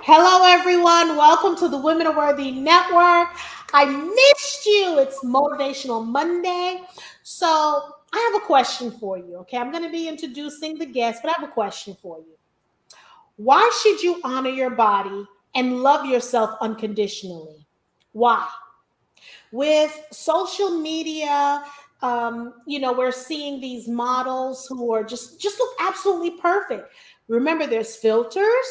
Hello, everyone. Welcome to the Women Are Worthy Network. I missed you. It's Motivational Monday. So, I have a question for you. Okay, I'm going to be introducing the guests, but I have a question for you. Why should you honor your body and love yourself unconditionally? Why? With social media, we're seeing these models who are just look absolutely perfect. Remember, there's filters,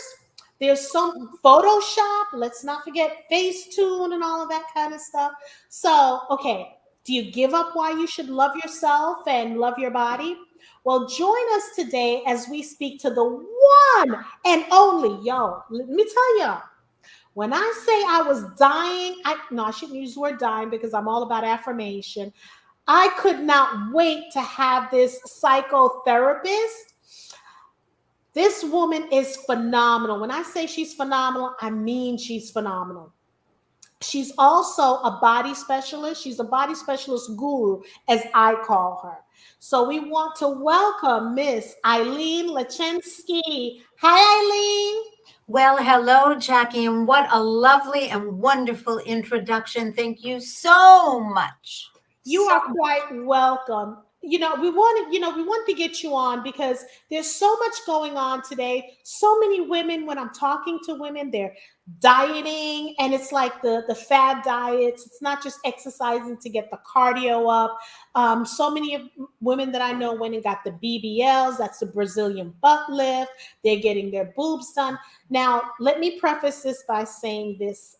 there's some Photoshop. Let's not forget Facetune and all of that kind of stuff. So, okay, do you give up why you should love yourself and love your body? Well, join us today as we speak to the one and only, yo, let me tell y'all, when I say I was dying, I shouldn't use the word dying because I'm all about affirmation. I could not wait to have this psychotherapist. This woman is phenomenal. When I say she's phenomenal, I mean she's phenomenal. She's also a body specialist. She's a body specialist guru, as I call her. So we want to welcome Miss Ilene Leshinsky. Hi, Eileen. Well, hello, Jackie, and what a lovely and wonderful introduction. Thank you so much. You are quite welcome. We want to get you on because there's so much going on today. So many women, when I'm talking to women, they're dieting, and it's like the fad diets. It's not just exercising to get the cardio up. So many of women that I know went and got the BBLs. That's the Brazilian butt lift. They're getting their boobs done. Now, let me preface this by saying this,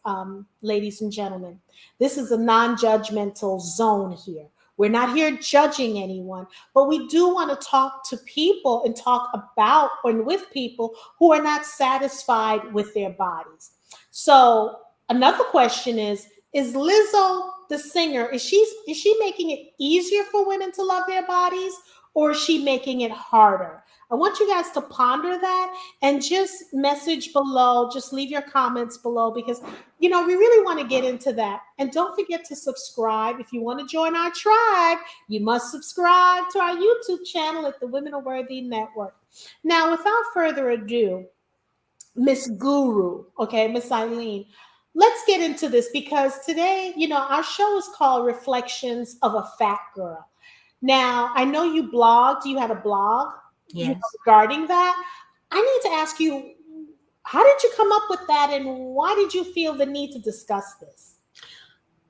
ladies and gentlemen. This is a non-judgmental zone here. We're not here judging anyone, but we do want to talk to people and talk about and with people who are not satisfied with their bodies. So another question is Lizzo the singer, is she making it easier for women to love their bodies, or is she making it harder? I want you guys to ponder that and just message below, just leave your comments below because we really want to get into that. And don't forget to subscribe. If you want to join our tribe, you must subscribe to our YouTube channel at the Women Are Worthy Network. Now, without further ado, Miss Guru, okay, Miss Eileen, let's get into this because today, our show is called Reflections of a Fat Girl. Now, I know you blogged, you had a blog Yes. regarding that. I need to ask you, how did you come up with that and why did you feel the need to discuss this?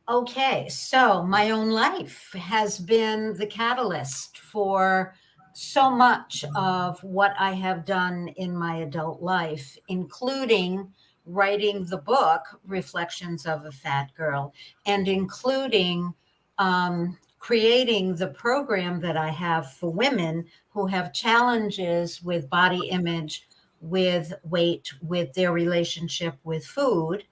Okay, so my own life has been the catalyst for so much of what I have done in my adult life, including writing the book, Reflections of a Fat Girl, and including creating the program that I have for women who have challenges with body image, with weight, with their relationship with food.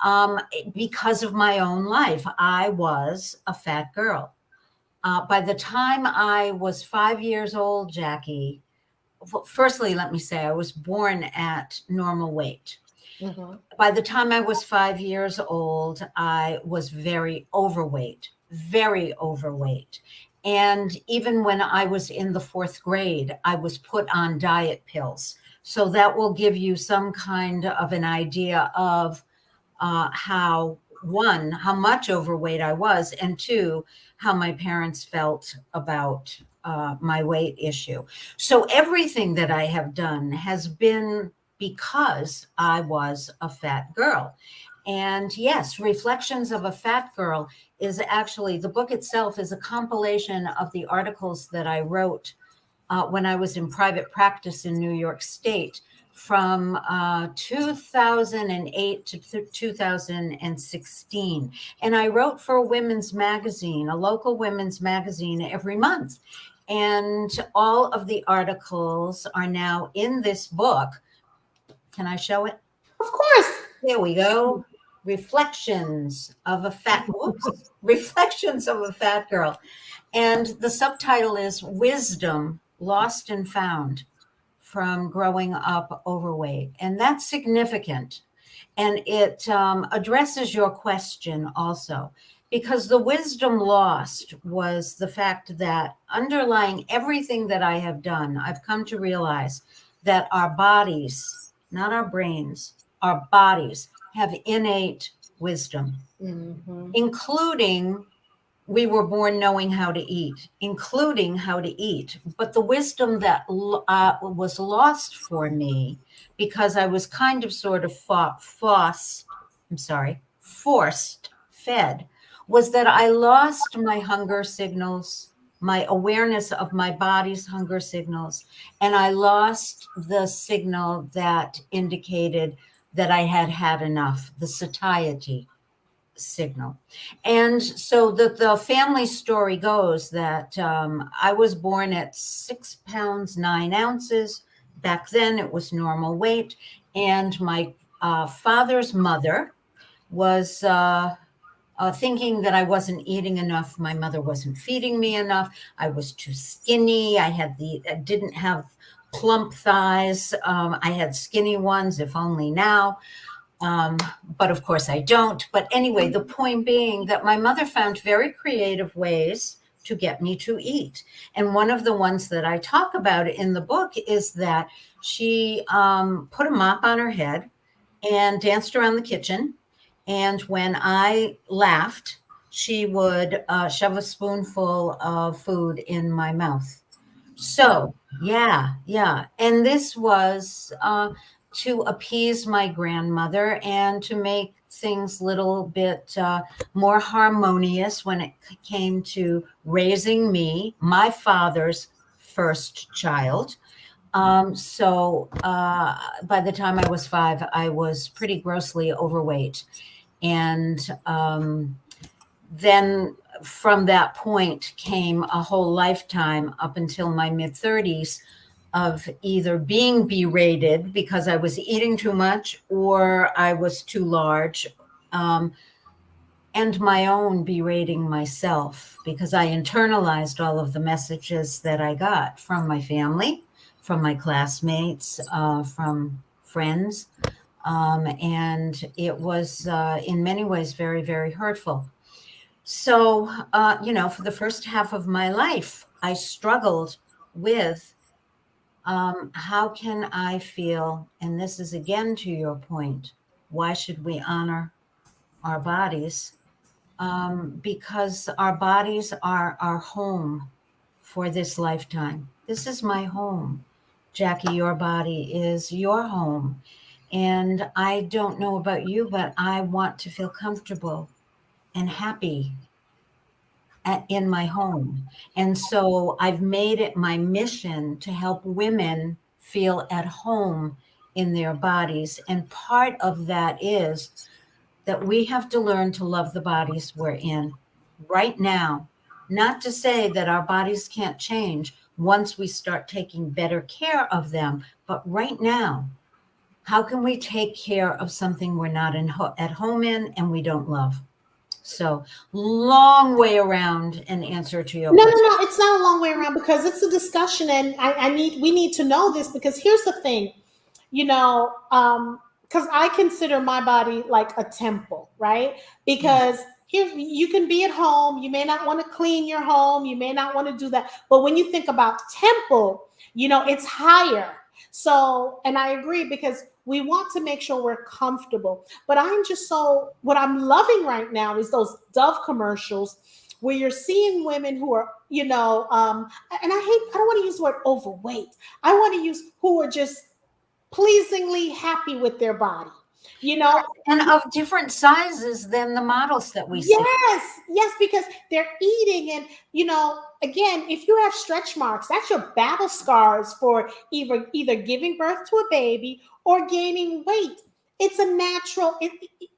Um, because of my own life, I was a fat girl. By the time I was 5 years old, Jackie, firstly, let me say I was born at normal weight. Mhm. By the time I was 5 years old, I was very overweight, very overweight. And even when I was in the fourth grade, I was put on diet pills. So that will give you some kind of an idea of how, one, how much overweight I was, and two, how my parents felt about my weight issue. So everything that I have done has been because I was a fat girl. And yes, Reflections of a Fat Girl is actually, the book itself is a compilation of the articles that I wrote when I was in private practice in New York State from 2008 to 2016. And I wrote for a women's magazine, a local women's magazine, every month. And all of the articles are now in this book. Can I show it? Of course. There we go. Reflections of a Fat Girl. And the subtitle is Wisdom Lost and Found from Growing Up Overweight. And that's significant. And it addresses your question also, because the wisdom lost was the fact that underlying everything that I have done, I've come to realize that our bodies, not our brains, our bodies have innate wisdom, Mm-hmm. including we were born knowing how to eat, including how to eat. But the wisdom that was lost for me because I was kind of sort of forced fed, was that I lost my hunger signals, my awareness of my body's hunger signals, and I lost the signal that indicated that I had had enough, the satiety signal. And so the family story goes that I was born at 6 pounds 9 ounces. Back then it was normal weight. And my father's mother was thinking that I wasn't eating enough. My mother wasn't feeding me enough. I was too skinny. I didn't have plump thighs. I had skinny ones, if only now. But of course I don't. But anyway, the point being that my mother found very creative ways to get me to eat. And one of the ones that I talk about in the book is that she put a mop on her head and danced around the kitchen. And when I laughed, she would shove a spoonful of food in my mouth. So, yeah. And this was to appease my grandmother and to make things a little bit more harmonious when it came to raising me, my father's first child. So by the time I was 5, I was pretty grossly overweight. And then from that point came a whole lifetime up until my mid 30s of either being berated because I was eating too much or I was too large, and my own berating myself because I internalized all of the messages that I got from my family, from my classmates, from friends. And it was in many ways very, very hurtful. So, for the first half of my life, I struggled with how can I feel, and this is again to your point, why should we honor our bodies? Because our bodies are our home for this lifetime. This is my home. Jackie, your body is your home. And I don't know about you, but I want to feel comfortable and happy in my home. And so I've made it my mission to help women feel at home in their bodies. And part of that is that we have to learn to love the bodies we're in right now. Not to say that our bodies can't change once we start taking better care of them, but right now, how can we take care of something we're not at home in and we don't love? So, long way around an answer to your No, no, question. no. It's not a long way around because it's a discussion, and we need to know this because here's the thing, because I consider my body like a temple, right? Because here you can be at home, you may not want to clean your home, you may not want to do that, but when you think about temple, it's higher. So, and I agree because we want to make sure we're comfortable. But what I'm loving right now is those Dove commercials where you're seeing women who are, and I don't want to use the word overweight. I want to use who are just pleasingly happy with their body, you know. And of different sizes than the models that we see. Yes, because they're eating, and again, if you have stretch marks, that's your battle scars for either giving birth to a baby or gaining weight. It's a natural.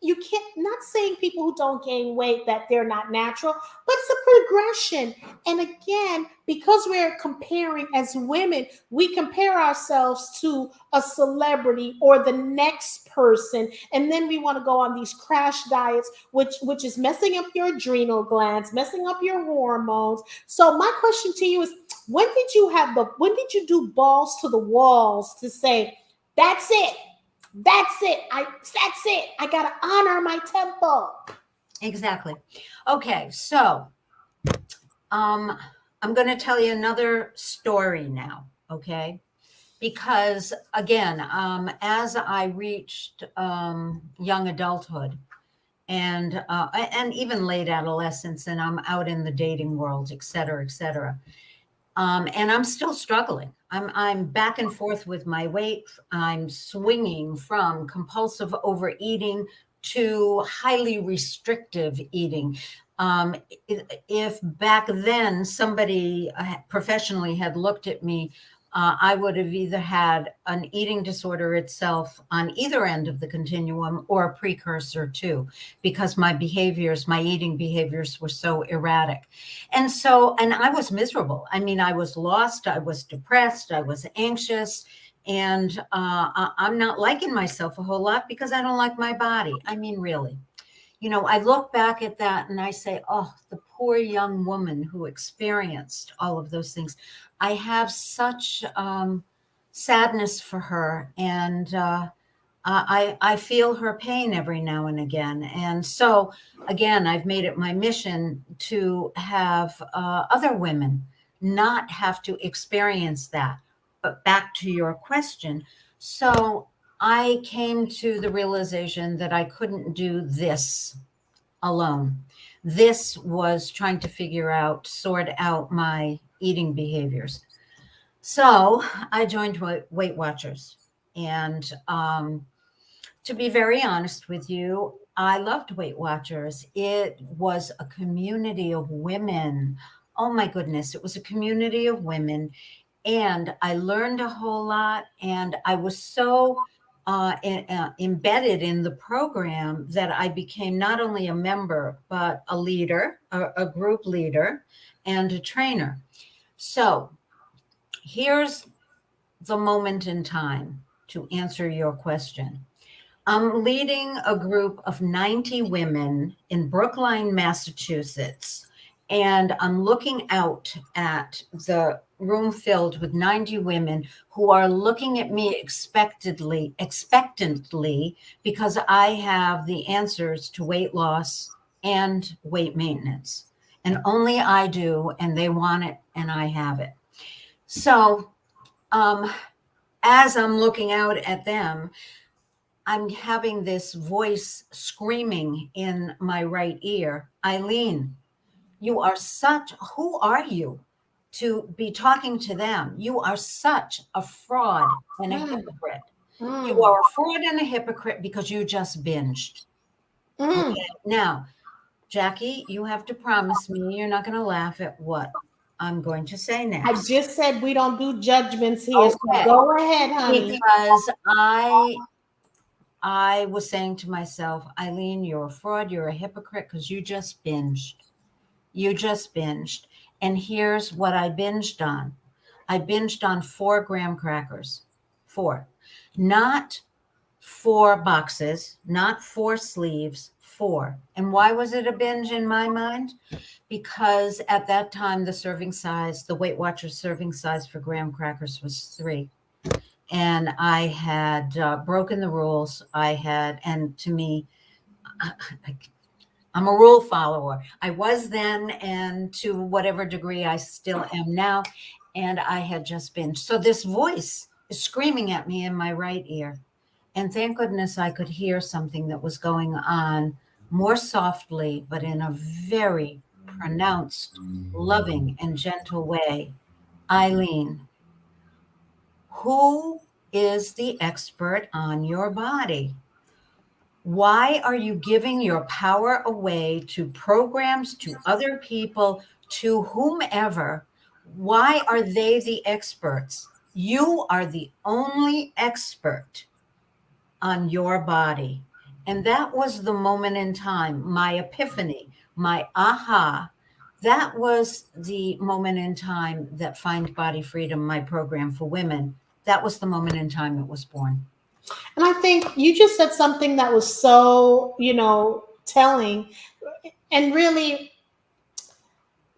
You can't, not saying people who don't gain weight that they're not natural, but it's a progression. And again, because we're comparing as women, we compare ourselves to a celebrity or the next person, and then we want to go on these crash diets, which is messing up your adrenal glands, messing up your hormones. So my question to you is, when did you do balls to the walls to say, that's it? That's it. I gotta honor my temple. Exactly. Okay, so I'm going to tell you another story now. Okay, because again, as I reached young adulthood and even late adolescence, and I'm out in the dating world, et cetera, et cetera. And I'm still struggling. I'm back and forth with my weight. I'm swinging from compulsive overeating to highly restrictive eating. If back then somebody professionally had looked at me, I would have either had an eating disorder itself on either end of the continuum or a precursor to, because my behaviors, my eating behaviors were so erratic. And I was miserable. I mean, I was lost, I was depressed, I was anxious, and I'm not liking myself a whole lot because I don't like my body. I mean, really. I look back at that and I say, oh, the poor young woman who experienced all of those things. I have such sadness for her, and I feel her pain every now and again. And so, again, I've made it my mission to have other women not have to experience that. But back to your question. So I came to the realization that I couldn't do this alone. This was trying to sort out my eating behaviors. So I joined Weight Watchers. And to be very honest with you, I loved Weight Watchers. It was a community of women. Oh my goodness, it was a community of women. And I learned a whole lot. And I was so embedded in the program that I became not only a member, but a leader, a group leader, and a trainer. So here's the moment in time to answer your question. I'm leading a group of 90 women in Brookline, Massachusetts, and I'm looking out at the room filled with 90 women who are looking at me expectantly, because I have the answers to weight loss and weight maintenance. And only I do, and they want it, and I have it. So as I'm looking out at them, I'm having this voice screaming in my right ear, Ilene, who are you to be talking to them? You are such a fraud and a hypocrite. You are a fraud and a hypocrite because you just binged. Okay. Now, Jackie, you have to promise me you're not going to laugh at what I'm going to say next. I just said we don't do judgments here. Okay. So go ahead, honey. Because I was saying to myself, Ilene, you're a fraud, you're a hypocrite because you just binged. You just binged. And here's what I binged on. I binged on 4 graham crackers. 4. Not 4 boxes, not 4 sleeves, 4. And why was it a binge in my mind? Because at that time, the Weight Watchers serving size for graham crackers was 3. And I had broken the rules. And to me, I'm a rule follower. I was then, and to whatever degree I still am now. And I had just been. So this voice is screaming at me in my right ear. And thank goodness I could hear something that was going on more softly, but in a very pronounced, loving, and gentle way. Ilene, who is the expert on your body? Why are you giving your power away to programs, to other people, to whomever? Why are they the experts? You are the only expert on your body. And that was the moment in time, my epiphany, my aha. That was the moment in time that Find Body Freedom, my program for women, that was the moment in time it was born. And I think you just said something that was so, telling. And really,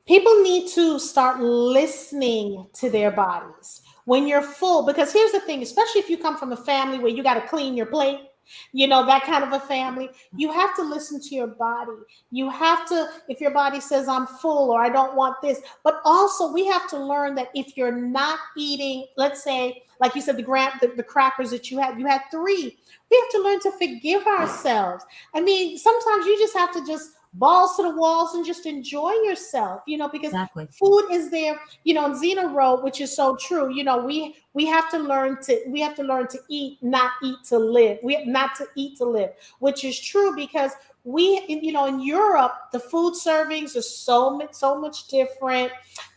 people need to start listening to their bodies when you're full. Because here's the thing, especially if you come from a family where you got to clean your plate, that kind of a family. You have to listen to your body. You have to, if your body says I'm full or I don't want this, but also we have to learn that if you're not eating, let's say, like you said, the crackers that you had three, we have to learn to forgive ourselves. I mean, sometimes you just have to just balls to the walls and just enjoy yourself, because Exactly. food is there, and Zena wrote, which is so true, we have to learn to eat, not eat to live. We have not to eat to live, which is true, because in Europe, the food servings are so much different.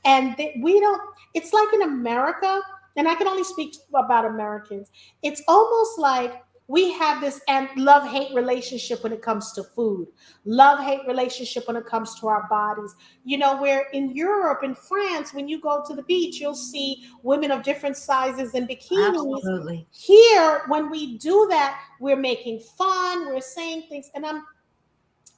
And we don't, it's like in America, and I can only speak about Americans. It's almost like we have this and love-hate relationship when it comes to food, love-hate relationship when it comes to our bodies. Where in Europe, in France, when you go to the beach, you'll see women of different sizes in bikinis. Absolutely. Here, when we do that, we're making fun, we're saying things. And I'm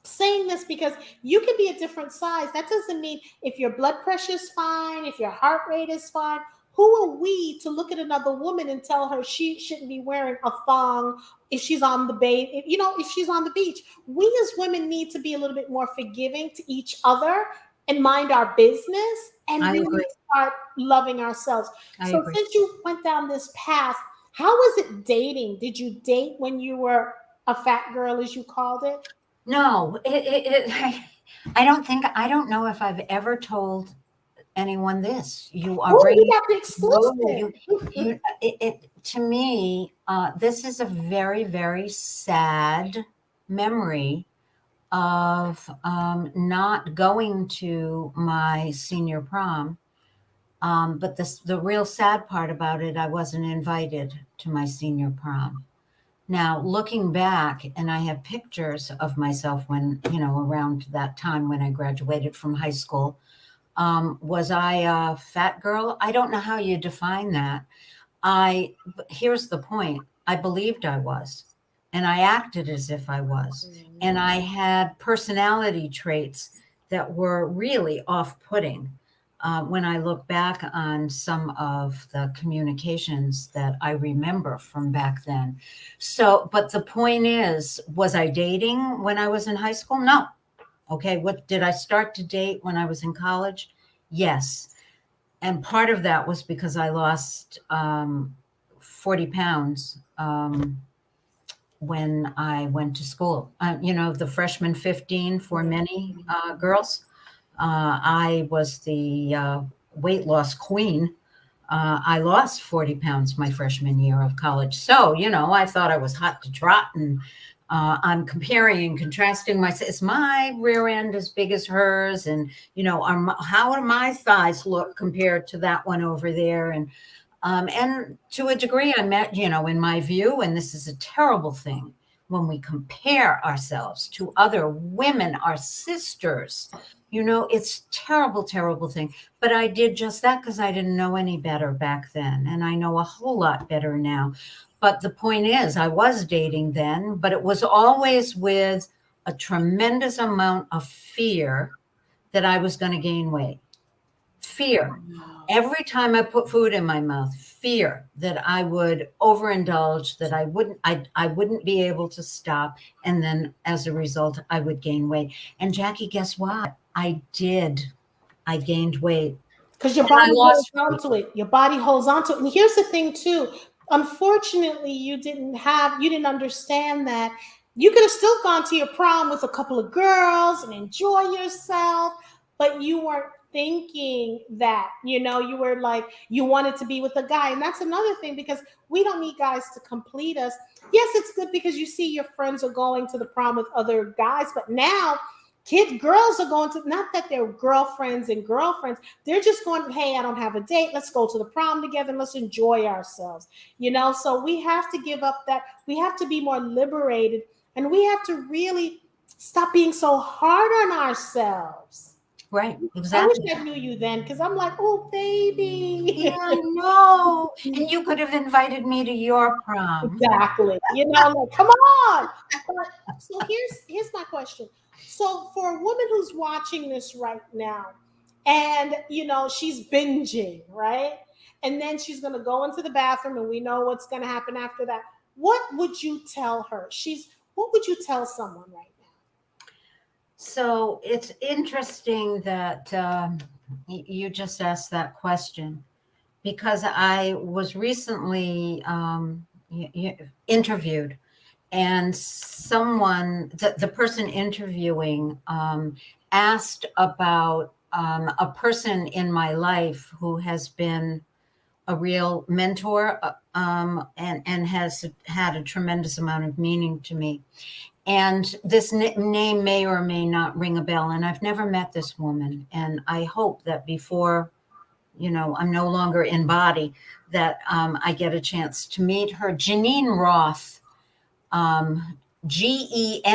saying this because you can be a different size. That doesn't mean if your blood pressure is fine, if your heart rate is fine. Who are we to look at another woman and tell her she shouldn't be wearing a thong if she's on the if she's on the beach? We as women need to be a little bit more forgiving to each other and mind our business and I really agree. start loving ourselves. I So agree. since you went down this path, how was it dating? Did you date when you were a fat girl, as you called it? No, I don't know if I've ever told anyone this. You are Oh, you bringing, got the no, exclusive. to me, this is a very, very sad memory of not going to my senior prom. But the real sad part about it, I wasn't invited to my senior prom. Now, looking back, and I have pictures of myself when, around that time when I graduated from high school. Was I a fat girl? I don't know how you define that. But here's the point. I believed I was, and I acted as if I was, and I had personality traits that were really off-putting. When I look back on some of the communications that I remember from back then. So, but the point is, was I dating when I was in high school? No. Okay. What did I start to date when I was in college? Yes. And part of that was because I lost 40 pounds when I went to school. The freshman 15 for many girls. I was the weight loss queen. I lost 40 pounds my freshman year of college. So, I thought I was hot to trot, and I'm comparing and contrasting myself. Is my rear end as big as hers? And, how do my thighs look compared to that one over there? And to a degree, I met, in my view, and this is a terrible thing, when we compare ourselves to other women, our sisters, it's terrible, terrible thing. But I did just that because I didn't know any better back then. And I know a whole lot better now. But the point is, I was dating then, but it was always with a tremendous amount of fear that I was going to gain weight. Fear. Every time I put food in my mouth, fear that I would overindulge, that I wouldn't be able to stop. And then as a result, I would gain weight. And Jackie, guess what? I did. I gained weight. Because your And I body holds lost on weight. to it. Your body holds on to it. And here's the thing, too. Unfortunately, you didn't understand that. You could have still gone to your prom with a couple of girls and enjoy yourself, but you weren't thinking that, you were like, you wanted to be with a guy. And that's another thing, because we don't need guys to complete us. Yes, it's good because you see your friends are going to the prom with other guys, but now girls are going to, not that they're girlfriends and girlfriends, they're just going, hey, I don't have a date, let's go to the prom together and let's enjoy ourselves. So we have to give up that. We have to be more liberated, and we have to really stop being so hard on ourselves. Right, I wish exactly. I knew you then, because I'm like, oh Yeah, baby. I know. And you could have invited me to your prom. Exactly. Like, come on. But so here's my question. So for a woman who's watching this right now, and she's binging, right? And then she's gonna go into the bathroom, and we know what's gonna happen after that. what would you tell her? What would you tell someone right now? So it's interesting that you just asked that question, because I was recently interviewed, and the person interviewing asked about a person in my life who has been a real mentor, and has had a tremendous amount of meaning to me. And this name may or may not ring a bell. And I've never met this woman. And I hope that before, I'm no longer in body, that I get a chance to meet her. Janine Roth, Geneen. Is she the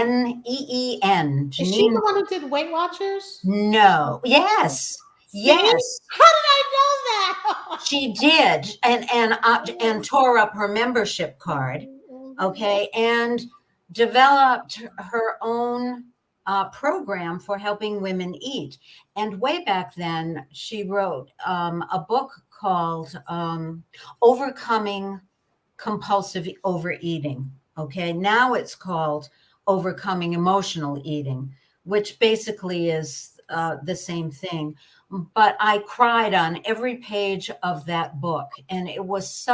Janine. one who did Weight Watchers? No. Yes. See? Yes. How did I know that? She did, and tore up her membership card, okay, and developed her own program for helping women eat. And way back then, she wrote a book called Overcoming Compulsive Overeating. Okay, now it's called Overcoming Emotional Eating, which basically is the same thing. But I cried on every page of that book. And it was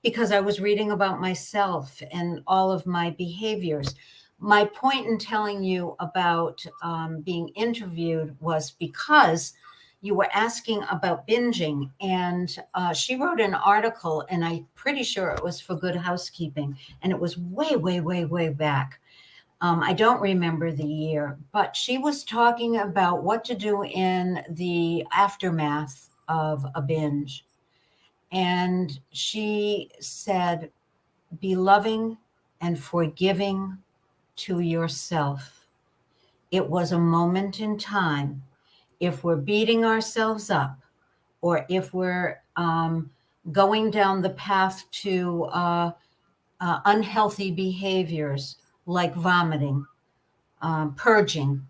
because I was reading about myself and all of my behaviors. My point in telling you about being interviewed was because you were asking about binging. And she wrote an article, and I'm pretty sure it was for Good Housekeeping. And it was way, way, way, way back. I don't remember the year, but she was talking about what to do in the aftermath of a binge. And she said, be loving and forgiving to yourself. It was a moment in time. If we're beating ourselves up, or if we're going down the path to unhealthy behaviors like vomiting, purging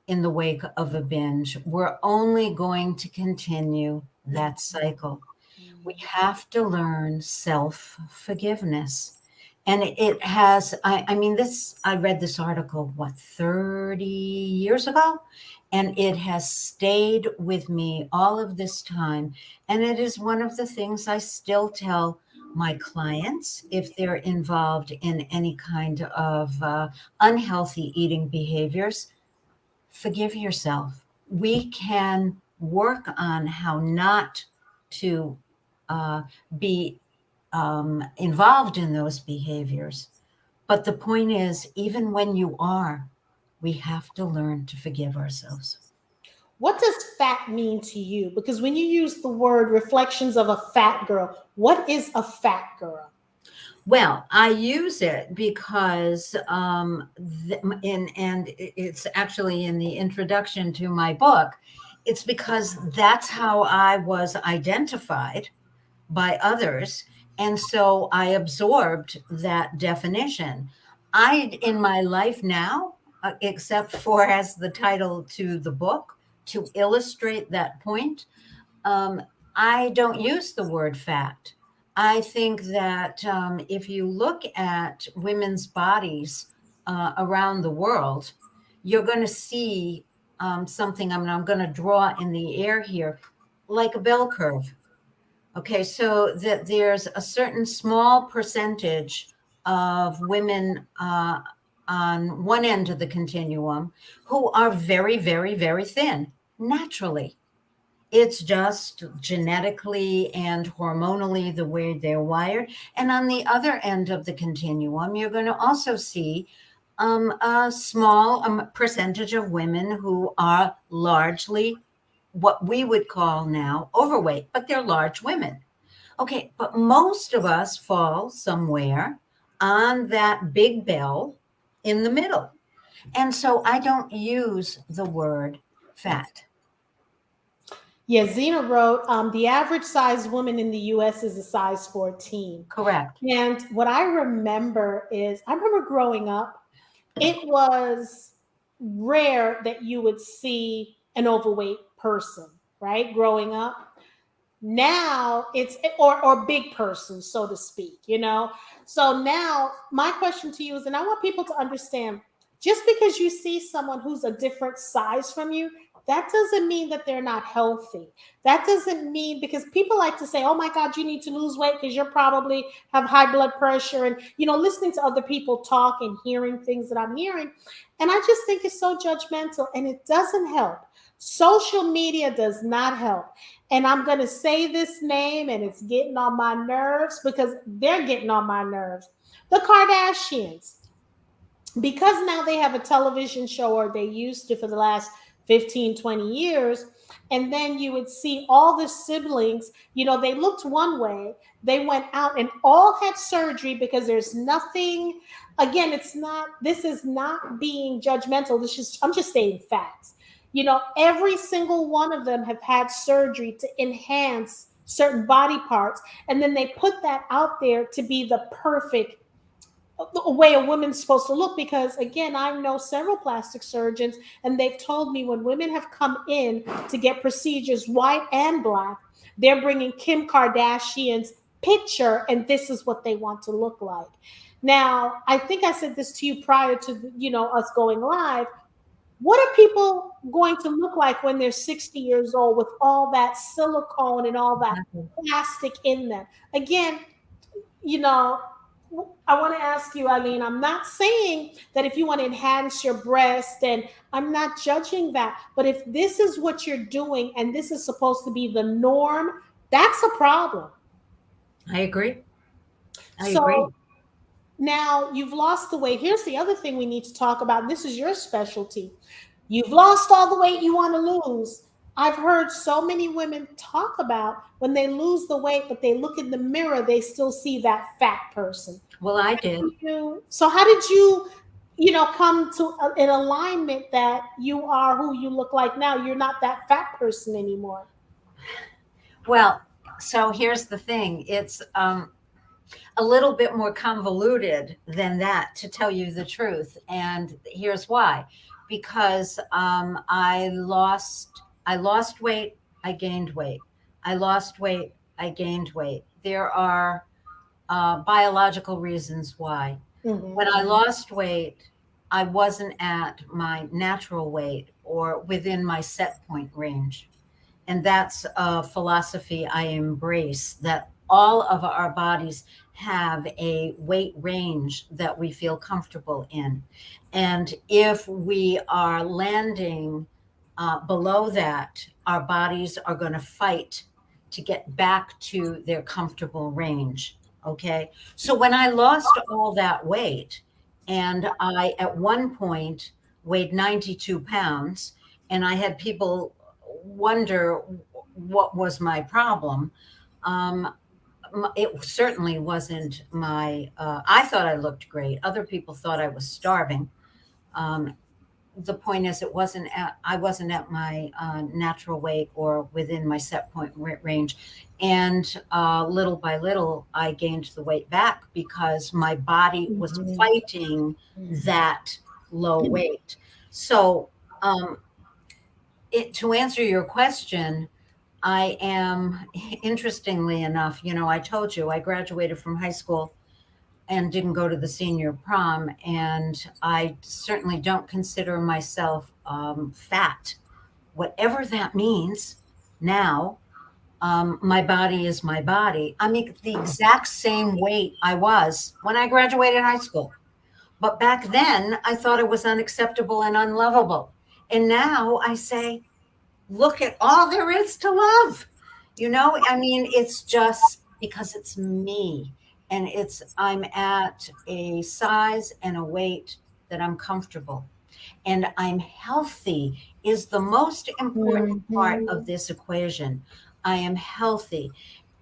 in the wake of a binge, we're only going to continue that cycle. We have to learn self-forgiveness. And it has, I mean, I read this article, 30 years ago? And it has stayed with me all of this time. And it is one of the things I still tell my clients if they're involved in any kind of unhealthy eating behaviors. Forgive yourself. We can work on how not to be involved in those behaviors. But the point is, even when you are, we have to learn to forgive ourselves. What does fat mean to you? Because when you use the word reflections of a fat girl, what is a fat girl? Well, I use it because, and it's actually in the introduction to my book. It's because that's how I was identified by others. And so I absorbed that definition. In my life now, except for as the title to the book, to illustrate that point, I don't use the word fat. I think that if you look at women's bodies around the world, you're going to see something I'm going to draw in the air here, like a bell curve. Okay, so that there's a certain small percentage of women on one end of the continuum who are very, very, very thin naturally. It's just genetically and hormonally the way they're wired. And on the other end of the continuum, you're going to also see a small percentage of women who are largely what we would call now overweight, but they're large women. Okay, but most of us fall somewhere on that big bell in the middle. And so I don't use the word fat. Yeah, Zena wrote, the average size woman in the US is a size 14. Correct. And what I remember is, I remember growing up, it was rare that you would see an overweight person, right? Growing up. Now it's or big person, so to speak, you know. So now my question to you is, and I want people to understand, just because you see someone who's a different size from you, that doesn't mean that they're not healthy. That doesn't mean, because people like to say, oh my God, you need to lose weight because you're probably have high blood pressure, and listening to other people talk and hearing things that I'm hearing. And I just think it's so judgmental, and it doesn't help. Social media does not help. And I'm going to say this name, and it's getting on my nerves because they're getting on my nerves. The Kardashians, because now they have a television show, or they used to for the last 15, 20 years. And then you would see all the siblings, they looked one way, they went out and all had surgery, because there's nothing, again, this is not being judgmental. I'm just stating facts. Every single one of them have had surgery to enhance certain body parts. And then they put that out there to be the perfect way a woman's supposed to look. Because again, I know several plastic surgeons, and they've told me when women have come in to get procedures, white and black, they're bringing Kim Kardashian's picture, and this is what they want to look like. Now, I think I said this to you prior to us going live. What are people going to look like when they're 60 years old with all that silicone and all that plastic in them? Again, you know, I want to ask you, Eileen, I'm not saying that if you want to enhance your breast, and I'm not judging that, but if this is what you're doing and this is supposed to be the norm, that's a problem. I agree. I agree. So now you've lost the weight. Here's the other thing we need to talk about. This is your specialty. You've lost all the weight you want to lose. I've heard so many women talk about when they lose the weight, but they look in the mirror, they still see that fat person. Well, I did. So how did you, come to an alignment that you are who you look like now? You're not that fat person anymore. Well, so here's the thing. It's a little bit more convoluted than that, to tell you the truth. And here's why. Because I lost weight, I gained weight. I lost weight, I gained weight. There are biological reasons why. Mm-hmm. When I lost weight, I wasn't at my natural weight or within my set point range. And that's a philosophy I embrace, that all of our bodies have a weight range that we feel comfortable in. And if we are landing below that, our bodies are going to fight to get back to their comfortable range. Okay. So when I lost all that weight, and I at one point weighed 92 pounds, and I had people wonder what was my problem. It certainly wasn't my, I thought I looked great. Other people thought I was starving. The point is, I wasn't at my natural weight or within my set point range. And little by little, I gained the weight back because my body was fighting that low weight. So to answer your question, I am, interestingly enough, I told you I graduated from high school and didn't go to the senior prom. And I certainly don't consider myself fat, whatever that means now. My body is my body. I'm the exact same weight I was when I graduated high school. But back then, I thought it was unacceptable and unlovable. And now I say, look at all there is to love. It's just because it's me, and I'm at a size and a weight that I'm comfortable, and I'm healthy is the most important part of this equation. I am healthy.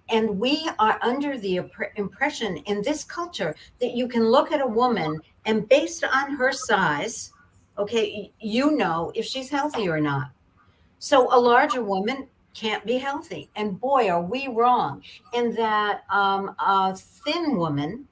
And we are under the impression in this culture that you can look at a woman and based on her size, okay, if she's healthy or not. So a larger woman can't be healthy. And boy, are we wrong in that a thin woman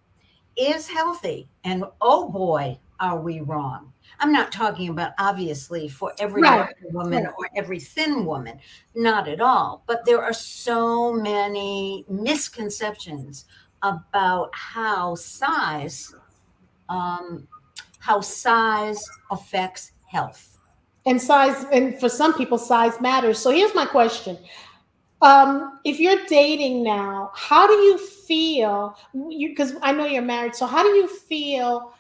is healthy. And oh boy, are we wrong? I'm not talking about obviously for every Right. larger woman Right. or every thin woman, not at all. But there are so many misconceptions about um, how size affects health. And size, and for some people, size matters. So here's my question. If you're dating now, how do you feel? Because I know you're married. So how do you feel?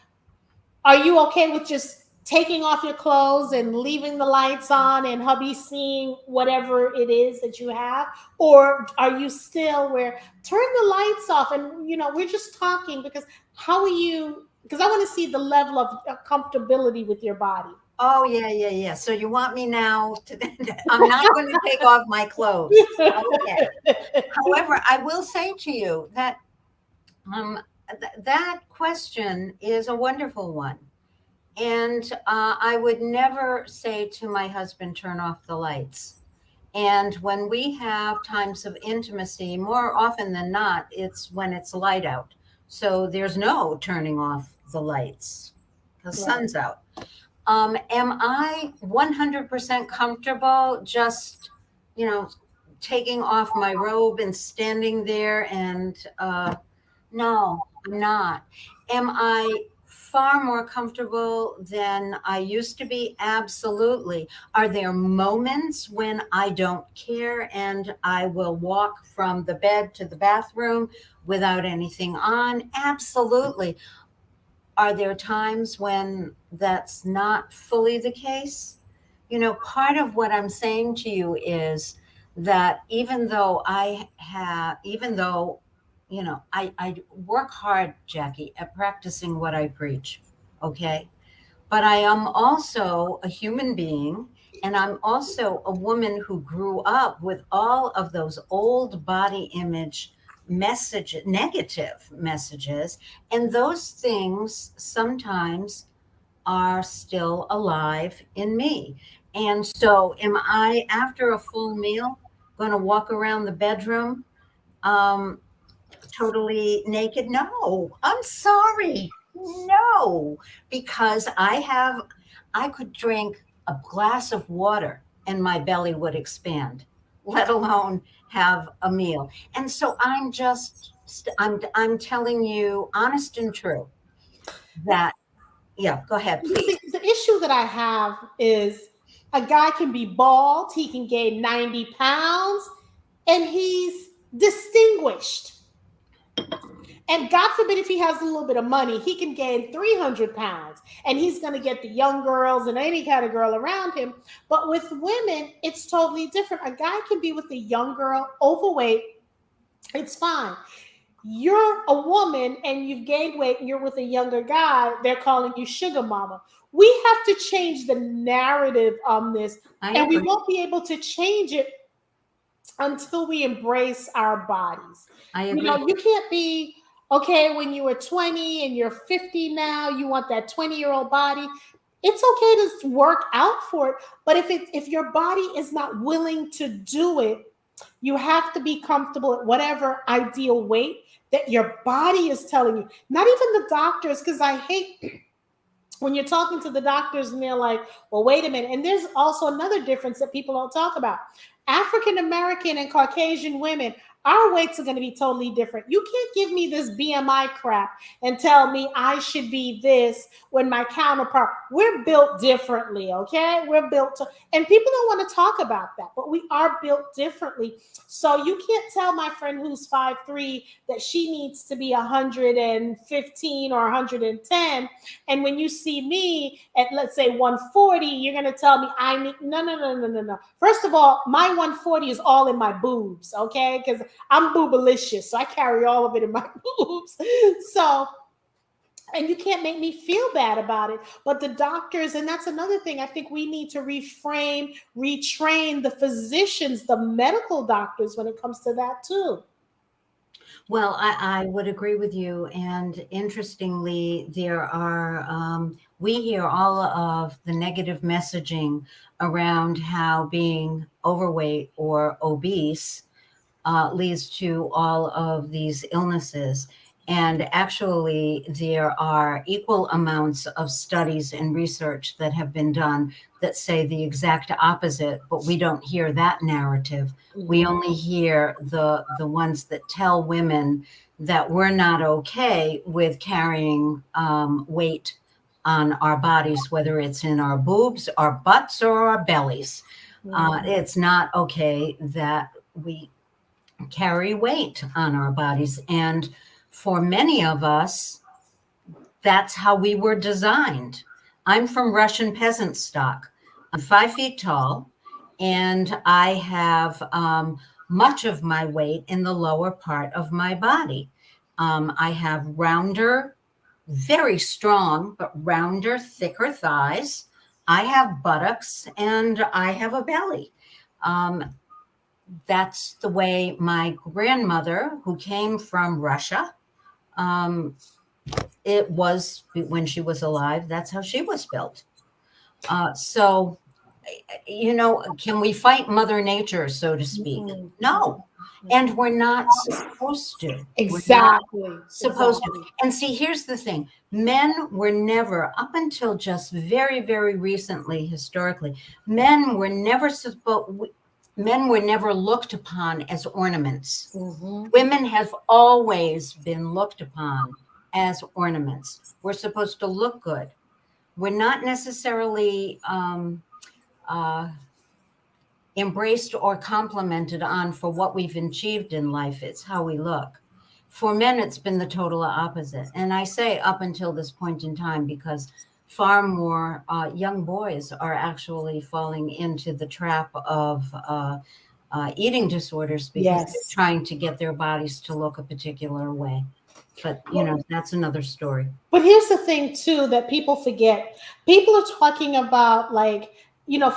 Are you okay with just taking off your clothes and leaving the lights on and hubby seeing whatever it is that you have? Or are you still where turn the lights off and we're just talking? Because how are you? Because I want to see the level of comfortability with your body. Oh, yeah, yeah, yeah. So you want me now to, I'm not going to take off my clothes. Okay. However, I will say to you that um, that question is a wonderful one. And I would never say to my husband, turn off the lights. And when we have times of intimacy, more often than not, it's when it's light out. So there's no turning off the lights. The Right. sun's out. Am I 100% comfortable just, you know, taking off my robe and standing there? And no, I'm not. Am I far more comfortable than I used to be? Absolutely. Are there moments when I don't care and I will walk from the bed to the bathroom without anything on? Absolutely. Are there times when that's not fully the case? Part of what I'm saying to you is that even though, I work hard, Jackie, at practicing what I preach, okay? But I am also a human being, and I'm also a woman who grew up with all of those old body image negative messages, and those things sometimes are still alive in me. And so, am I, after a full meal, going to walk around the bedroom um, totally naked? No, I'm sorry. No, because I could drink a glass of water and my belly would expand, let alone have a meal. And so I'm telling you honest and true that, yeah, go ahead, please. See, the issue that I have is a guy can be bald, he can gain 90 pounds, and he's distinguished. And God forbid if he has a little bit of money, he can gain 300 pounds and he's going to get the young girls and any kind of girl around him. But with women, it's totally different. A guy can be with a young girl, overweight, it's fine. You're a woman and you've gained weight and you're with a younger guy, they're calling you sugar mama. We have to change the narrative on this, I and we agree. won't be able to change it until we embrace our bodies. I agree. You can't be okay when you were 20 and you're 50 now, you want that 20-year-old body. It's okay to work out for it, but if your body is not willing to do it, you have to be comfortable at whatever ideal weight that your body is telling you. Not even the doctors, because I hate when you're talking to the doctors and they're like, well, wait a minute. And there's also another difference that people don't talk about. African American and Caucasian women, our weights are going to be totally different. You can't give me this BMI crap and tell me I should be this when my counterpart, we're built differently, okay? We're built to, and people don't want to talk about that, but we are built differently. So you can't tell my friend who's 5'3" that she needs to be 115 or 110. And when you see me at, let's say, 140, you're going to tell me I need, no, no, no, no, no, no. First of all, my 140 is all in my boobs, okay? Because I'm boobalicious, so I carry all of it in my boobs. So, and you can't make me feel bad about it. But the doctors, and that's another thing, I think we need to reframe, retrain the physicians, the medical doctors when it comes to that too. Well, I would agree with you. And interestingly, we hear all of the negative messaging around how being overweight or obese leads to all of these illnesses. And actually, there are equal amounts of studies and research that have been done that say the exact opposite, but we don't hear that narrative. We only hear the ones that tell women that we're not okay with carrying weight on our bodies, whether it's in our boobs, our butts, or our bellies. It's not okay that we carry weight on our bodies. And for many of us, that's how we were designed. I'm from Russian peasant stock. I'm 5 feet tall, and I have much of my weight in the lower part of my body. I have rounder, very strong, but rounder, thicker thighs. I have buttocks, and I have a belly. That's the way my grandmother, who came from Russia, it was when she was alive. That's how she was built. So, can we fight Mother Nature, so to speak? No. And we're not supposed to. We're not Exactly. supposed to. And see, here's the thing. Men were never, up until just very, very recently, historically, men were never looked upon as ornaments. Women have always been looked upon as ornaments. We're supposed to look good. We're not necessarily embraced or complimented on for what we've achieved in life. It's how we look. For men, it's been the total opposite. And I say up until this point in time because far more young boys are actually falling into the trap of eating disorders because they're trying to get their bodies to look a particular way. But, that's another story. But here's the thing, too, that people forget. People are talking about,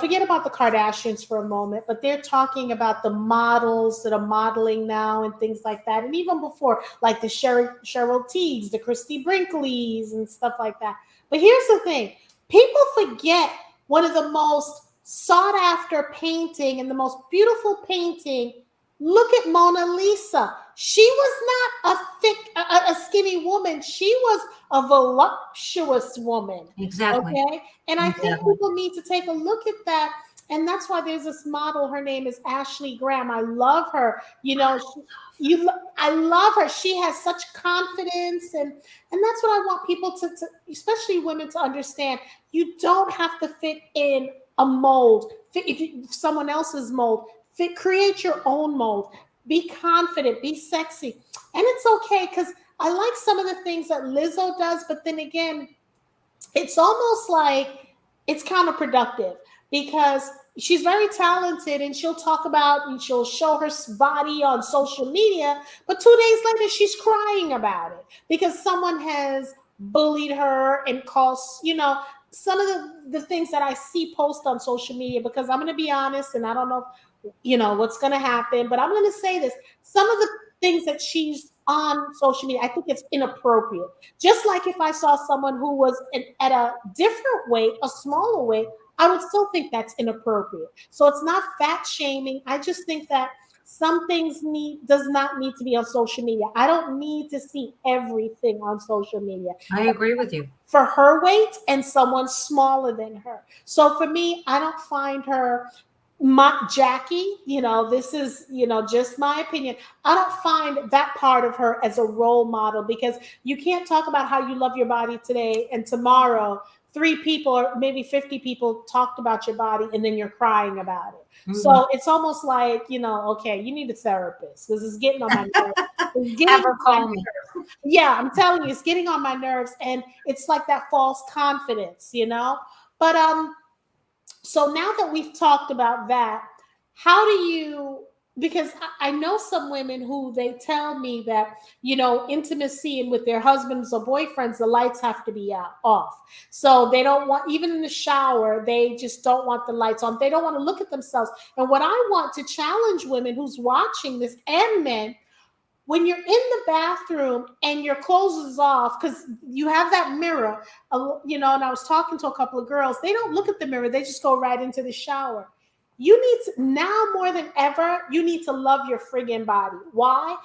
forget about the Kardashians for a moment, but they're talking about the models that are modeling now and things like that. And even before, like the Cheryl Teagues, the Christy Brinkley's and stuff like that. But here's the thing. People forget one of the most sought after painting and the most beautiful painting. Look at Mona Lisa. She was not a skinny woman. She was a voluptuous woman. Exactly. Okay. And I think people need to take a look at that. And that's why there's this model. Her name is Ashley Graham. I love her. I love her. She has such confidence. And that's what I want people to, especially women, to understand. You don't have to fit in a mold, if someone else's mold. Create your own mold. Be confident. Be sexy. And it's okay, because I like some of the things that Lizzo does, but then again, it's almost like it's counterproductive because she's very talented and she'll talk about and she'll show her body on social media, but 2 days later she's crying about it because someone has bullied her and calls, some of the things that I see post on social media, because I'm going to be honest, and I don't know what's going to happen, but I'm going to say this. Some of the things that she's on social media, I think it's inappropriate. Just like if I saw someone who was at a different weight, a smaller weight, I would still think that's inappropriate. So it's not fat shaming. I just think that some things does not need to be on social media. I don't need to see everything on social media. I agree with you. For her weight and someone smaller than her. So for me, I don't find her Jackie, this is, just my opinion. I don't find that part of her as a role model, because you can't talk about how you love your body today and tomorrow 3 people or maybe 50 people talked about your body and then you're crying about it. Mm-hmm. So it's almost like, okay, you need a therapist because it's getting on my nerves. Ever call me. Yeah, I'm telling you, it's getting on my nerves, and it's like that false confidence, But so now that we've talked about that, how do you, because I know some women who they tell me that, intimacy and with their husbands or boyfriends, the lights have to be off. So they don't want, even in the shower, they just don't want the lights on. They don't want to look at themselves. And what I want to challenge women who's watching this, and men, when you're in the bathroom and your clothes is off, because you have that mirror, and I was talking to a couple of girls, they don't look at the mirror. They just go right into the shower. You need to, now more than ever, you need to love your friggin' body. Why?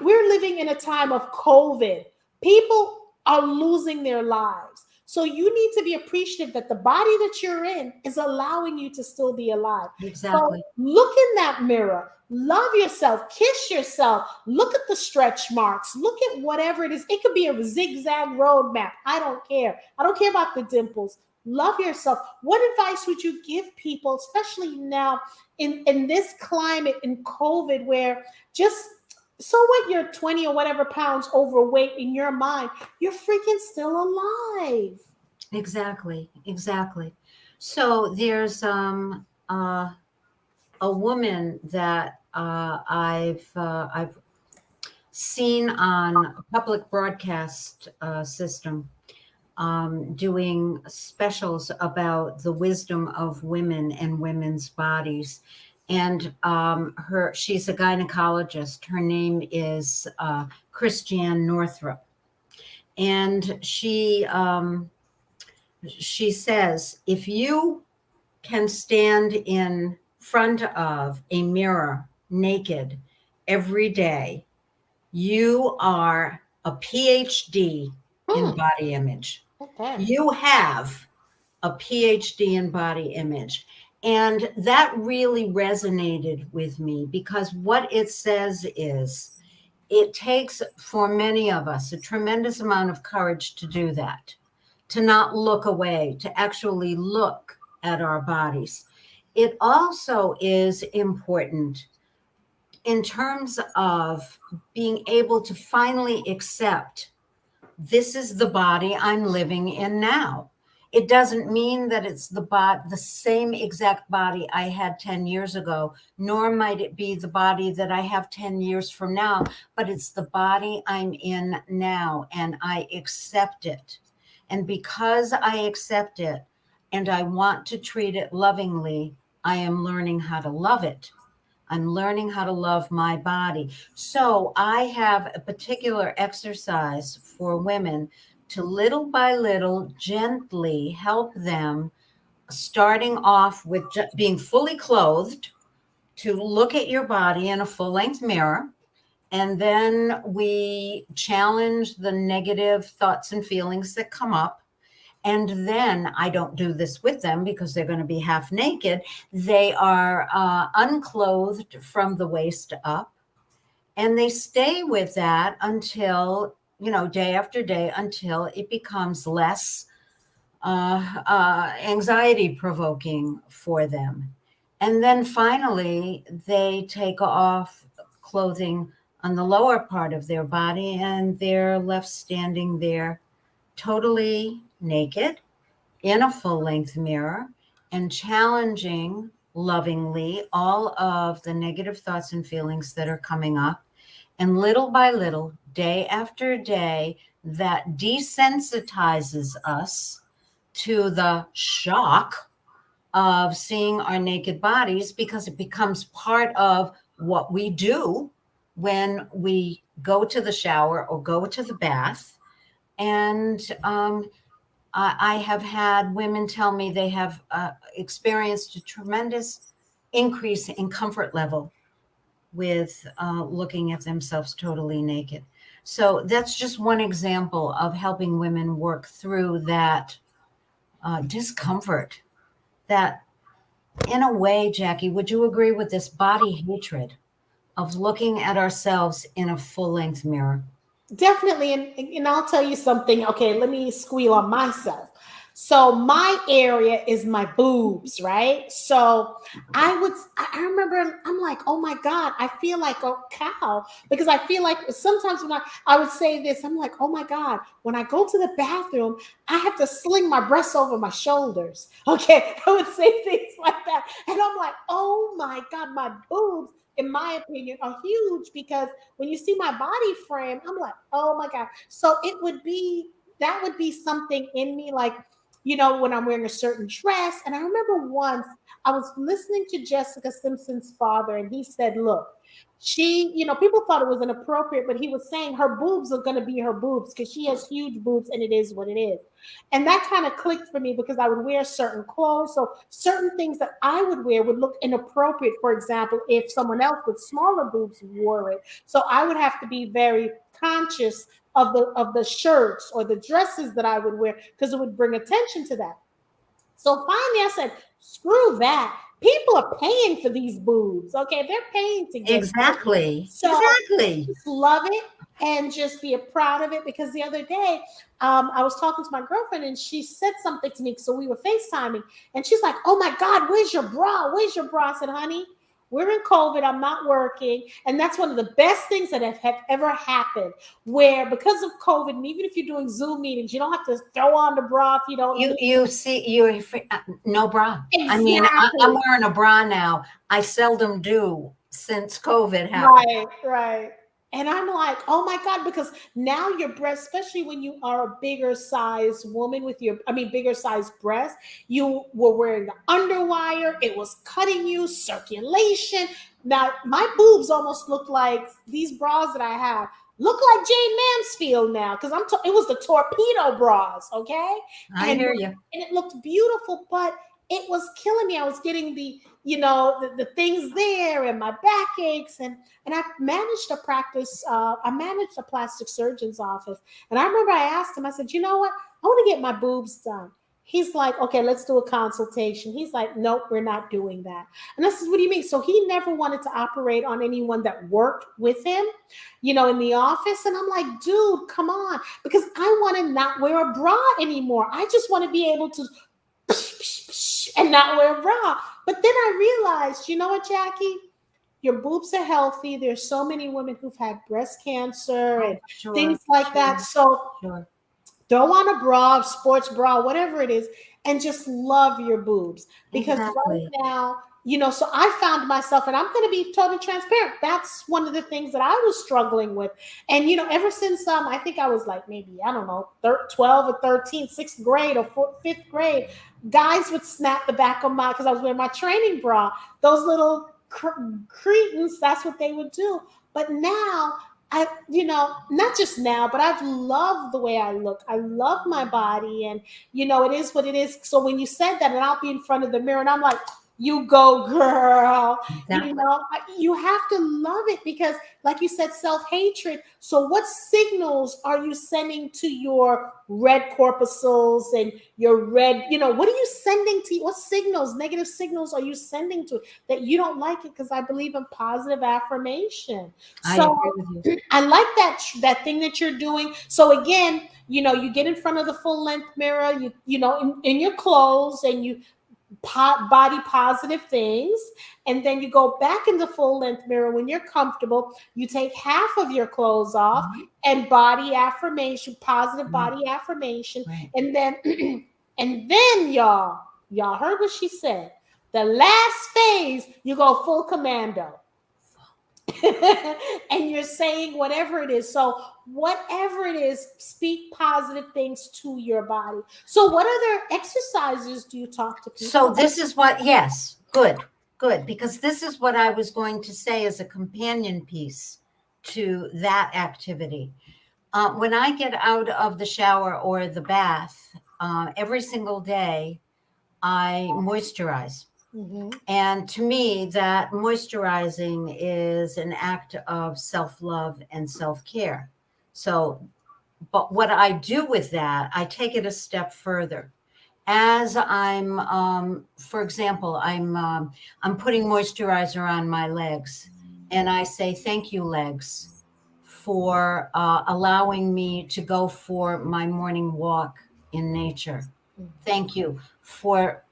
We're living in a time of COVID. People are losing their lives. So you need to be appreciative that the body that you're in is allowing you to still be alive. So Exactly. look in that mirror, love yourself, kiss yourself, look at the stretch marks, look at whatever it is. It could be a zigzag roadmap. I don't care. I don't care about the dimples. Love yourself. What advice would you give people, especially now in this climate in COVID, where just so what, you're 20 or whatever pounds overweight, in your mind you're freaking still alive. Exactly. Exactly. So there's a woman that I've seen on a public broadcast system, doing specials about the wisdom of women and women's bodies. And she's a gynecologist. Her name is Christiane Northrup, and she says, if you can stand in front of a mirror naked every day, you are a PhD in Hmm. body image. Okay. You have a PhD in body image. And that really resonated with me, because what it says is it takes, for many of us, a tremendous amount of courage to do that, to not look away, to actually look at our bodies. It also is important in terms of being able to finally accept, this is the body I'm living in now. It doesn't mean that it's the same exact body I had 10 years ago, nor might it be the body that I have 10 years from now, but it's the body I'm in now, and I accept it. And because I accept it and I want to treat it lovingly, I am learning how to love it. I'm learning how to love my body. So I have a particular exercise for women to, little by little, gently help them, starting off with being fully clothed, to look at your body in a full length mirror. And then we challenge the negative thoughts and feelings that come up. And then I don't do this with them because they're going to be half naked. They are unclothed from the waist up, and they stay with that until, day after day, until it becomes less anxiety provoking for them. And then finally, they take off clothing on the lower part of their body, and they're left standing there totally naked in a full length mirror, and challenging lovingly all of the negative thoughts and feelings that are coming up. And little by little, day after day, that desensitizes us to the shock of seeing our naked bodies, because it becomes part of what we do when we go to the shower or go to the bath. And I have had women tell me they have experienced a tremendous increase in comfort level with looking at themselves totally naked. So that's just one example of helping women work through that discomfort. That, in a way, Jackie, would you agree with this body hatred of looking at ourselves in a full length mirror? Definitely. And I'll tell you something. Okay, let me squeal on myself. So my area is my boobs, right? So I remember, I'm like, oh my God, I feel like a cow, because I feel like sometimes when I would say this, I'm like, oh my God, when I go to the bathroom, I have to sling my breasts over my shoulders. Okay, I would say things like that. And I'm like, oh my God, my boobs, in my opinion, are huge, because when you see my body frame, I'm like, oh my God. So that would be something in me, like, when I'm wearing a certain dress. And I remember once I was listening to Jessica Simpson's father, and he said, look, she, people thought it was inappropriate, but he was saying her boobs are going to be her boobs because she has huge boobs and it is what it is. And that kind of clicked for me because I would wear certain clothes. So certain things that I would wear would look inappropriate. For example, if someone else with smaller boobs wore it. So I would have to be very conscious of the shirts or the dresses that I would wear because it would bring attention to that. So finally I said, screw that. People are paying for these boobs. Okay, they're paying to get them. Exactly. So Exactly. just love it and just be proud of it. Because the other day, I was talking to my girlfriend and she said something to me. So we were FaceTiming and she's like, oh my God, where's your bra? Where's your bra? I said, honey, we're in COVID. I'm not working. And that's one of the best things that have ever happened, where because of COVID, and even if you're doing Zoom meetings, you don't have to throw on the bra if you don't need You see, you're no bra. I mean, exactly. I'm wearing a bra now. I seldom do since COVID happened. Right. And I'm like, oh my God, because now your breast, especially when you are a bigger size woman with bigger size breast, you were wearing the underwire, it was cutting you, circulation. Now, my boobs almost look like these bras that I have look like Jane Mansfield now because it was the torpedo bras, okay? I hear you. And it looked beautiful, but it was killing me. I was getting the things there and my back aches and I managed to practice. I managed a plastic surgeon's office, and I remember I asked him. I said, "You know what? I want to get my boobs done." He's like, "Okay, let's do a consultation." He's like, "Nope, we're not doing that." And this is what do you mean? So he never wanted to operate on anyone that worked with him, in the office. And I'm like, "Dude, come on," because I want to not wear a bra anymore. I just want to be able to and not wear a bra. But then I realized, you know what, Jackie? Your boobs are healthy. There's so many women who've had breast cancer and things like that. So throw on a bra, sports bra, whatever it is, and just love your boobs. Because right now, so I found myself, and I'm going to be totally transparent. That's one of the things that I was struggling with. And, ever since I think I was like maybe, I don't know, 12 or 13, sixth grade or fifth grade, guys would snap the back of because I was wearing my training bra. Those little cretins, that's what they would do. But now, not just now, but I've loved the way I look. I love my body, and it is what it is. So when you said that, and I'll be in front of the mirror, and I'm like, "You go, girl." Exactly. You have to love it because, like you said, self-hatred. So what signals are you sending to your red corpuscles and your red? What are you sending to? What signals, negative signals, are you sending to that you don't like it? Because I believe in positive affirmation. I So agree with you. I like that thing that you're doing. So again, you get in front of the full length mirror, in your clothes, and you body positive things, and then you go back in the full length mirror when you're comfortable. You take half of your clothes off and body affirmation, positive body affirmation, and then and then y'all heard what she said. The last phase, you go full commando. And you're saying whatever it is. So whatever it is, speak positive things to your body. So what other exercises do you talk to people So about? this is what, yes, good, because this is what I was going to say as a companion piece to that activity. When I get out of the shower or the bath, every single day, I moisturize. And to me, that moisturizing is an act of self-love and self-care. So, but what I do with that, I take it a step further. As for example, I'm putting moisturizer on my legs, and I say, "Thank you, legs, for allowing me to go for my morning walk in nature. Thank you for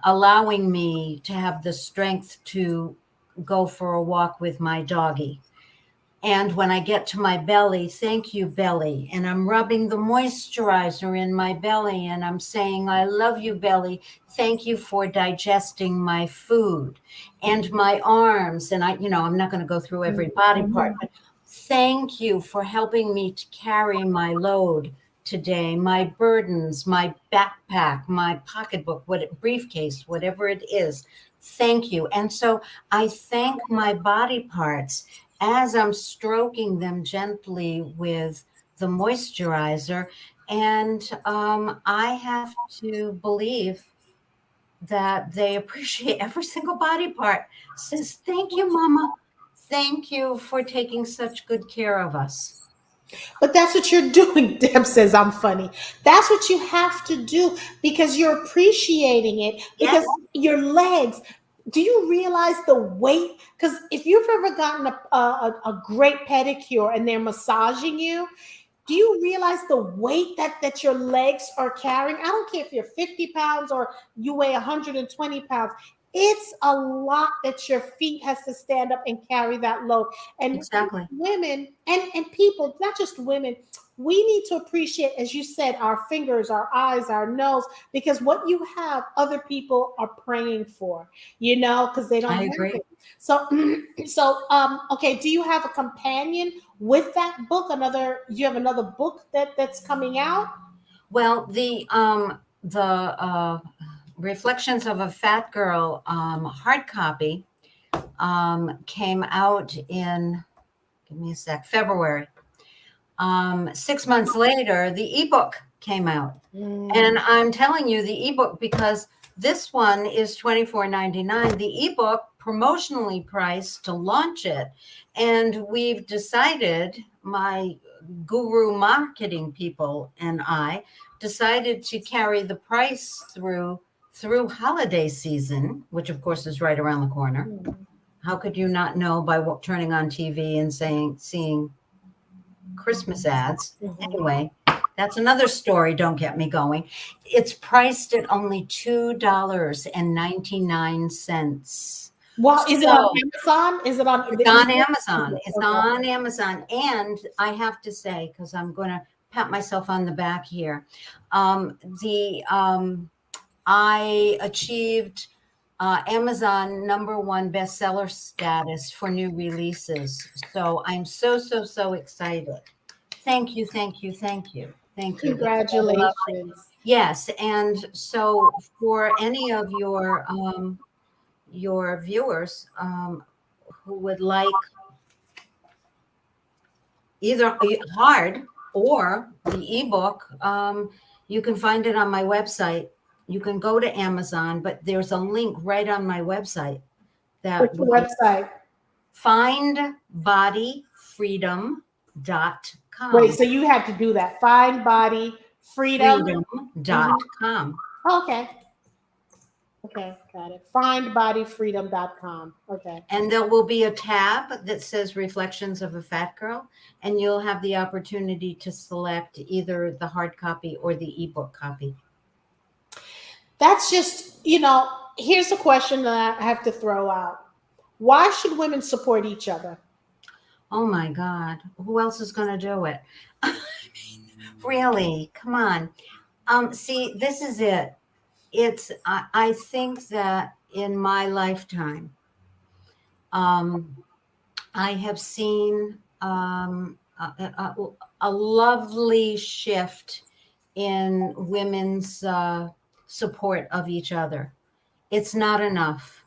allowing me to have the strength to go for a walk with my doggy." And when I get to my belly, "Thank you, belly." And I'm rubbing the moisturizer in my belly, and I'm saying, "I love you, belly. Thank you for digesting my food." And my arms, and I'm not going to go through every body part, but thank you for helping me to carry my load today, my burdens, my backpack, my pocketbook, briefcase, whatever it is. Thank you. And so I thank my body parts as I'm stroking them gently with the moisturizer. And I have to believe that they appreciate every single body part. Says, thank you, Mama. Thank you for taking such good care of us. But that's what you're doing. Deb says I'm funny. That's what you have to do because you're appreciating it. Yes, Because your legs, do you realize the weight? Because if you've ever gotten a great pedicure and they're massaging you, do you realize the weight that your legs are carrying? I don't care if you're 50 pounds or you weigh 120 pounds. It's a lot that your feet has to stand up and carry that load. And exactly. women and people, not just women, we need to appreciate, as you said, our fingers, our eyes, our nose, because what you have, other people are praying for, because they don't I have agree. it. So, okay. Do you have a companion with that book? You have another book that's coming out? Well, the Reflections of a Fat Girl hard copy came out in, give me a sec, February. 6 months later, the ebook came out. And I'm telling you the ebook because this one is $24.99. The ebook promotionally priced to launch it. And we've decided, my guru marketing people and I decided to carry the price through holiday season, which of course is right around the corner. How could you not know by turning on TV and seeing Christmas ads? Anyway, that's another story. Don't get me going. It's priced at only $2.99. Well, is it on So Amazon? Is it on it's on Amazon. It's Okay. on Amazon. And I have to say, because I'm going to pat myself on the back here, I achieved Amazon #1 bestseller status for new releases. So I'm so excited. Thank you, thank you, thank you, thank you. That's so lovely. Congratulations. Yes, and so for any of your viewers who would like either hard or the ebook, you can find it on my website. You can go to Amazon, but there's a link right on my website that What's the website? findbodyfreedom.com. Wait, so you have to do that. Find body freedom. Freedom.com. Okay. Okay, got it. Findbodyfreedom.com. Okay. And there will be a tab that says Reflections of a Fat Girl, and you'll have the opportunity to select either the hard copy or the ebook copy. That's just, here's a question that I have to throw out. Why should women support each other? Oh my God, who else is going to do it? Really, come on. See, this is it. I think that in my lifetime, I have seen a lovely shift in women's support of each other. It's not enough.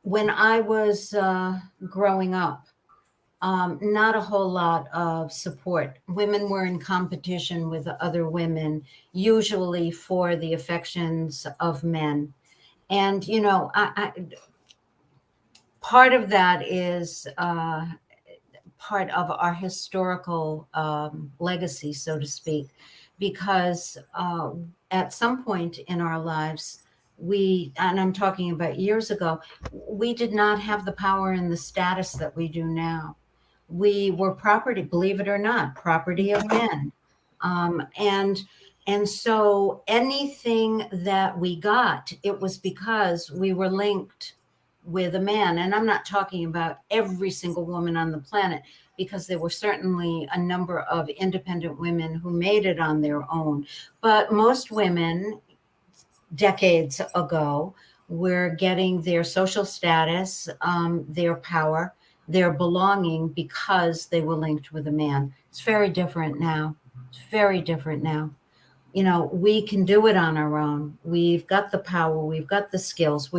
When I was growing up, not a whole lot of support. Women were in competition with other women, usually for the affections of men. And, part of that is part of our historical legacy, so to speak, because at some point in our lives, and I'm talking about years ago, we did not have the power and the status that we do now. We were property, believe it or not, property of men. And so anything that we got, it was because we were linked with a man. And I'm not talking about every single woman on the planet, because there were certainly a number of independent women who made it on their own. But most women decades ago were getting their social status, their power, their belonging because they were linked with a man. It's very different now. It's very different now. we can do it on our own. We've got the power. We've got the skills.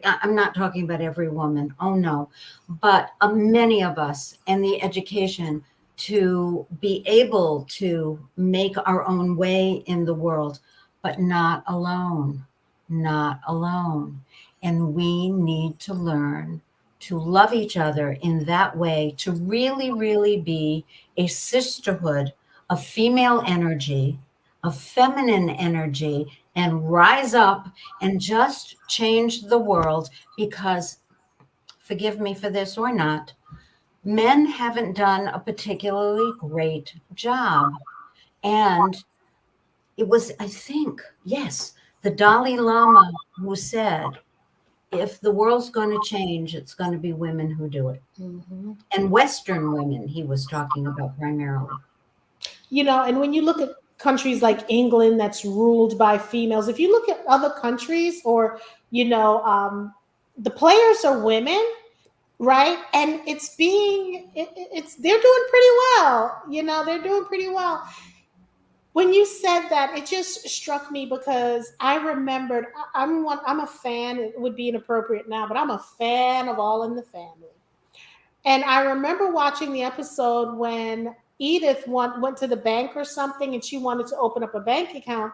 I'm not talking about every woman. Oh no. But many of us, and the education to be able to make our own way in the world, but not alone, not alone. And we need to learn to love each other in that way, to really, really be a sisterhood of female energy, of feminine energy, and rise up and just change the world. Because, forgive me for this or not, men haven't done a particularly great job. And it was, I think, yes, the Dalai Lama who said, if the world's going to change, it's going to be women who do it. Mm-hmm. And Western women, he was talking about primarily. And when you look at countries like England that's ruled by females, if you look at other countries, or the players are women, right? And it's they're doing pretty well. They're doing pretty well. When you said that, it just struck me because I remembered I'm a fan. It would be inappropriate now, but I'm a fan of All in the Family. And I remember watching the episode when Edith went to the bank or something, and she wanted to open up a bank account.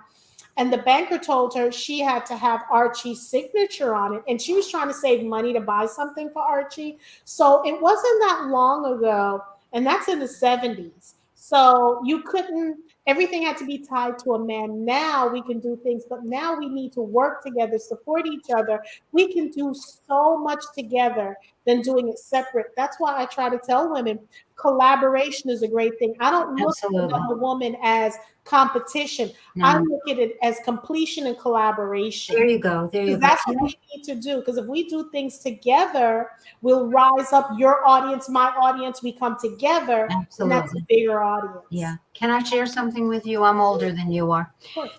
And the banker told her she had to have Archie's signature on it. And she was trying to save money to buy something for Archie. So it wasn't that long ago. And that's in the 70s. So you couldn't, everything had to be tied to a man. Now we can do things, but now we need to work together, support each other. We can do so much together than doing it separate. That's why I try to tell women collaboration is a great thing. I don't look at Absolutely. another woman as competition. I No. look at it as completion and collaboration. There you go. There you Because go. that's what we need to do. Because if we do things together, we'll rise up your audience, my audience, we come together, and that's a Absolutely. bigger audience. Yeah. Can I share something with you? I'm older than you are. Of course.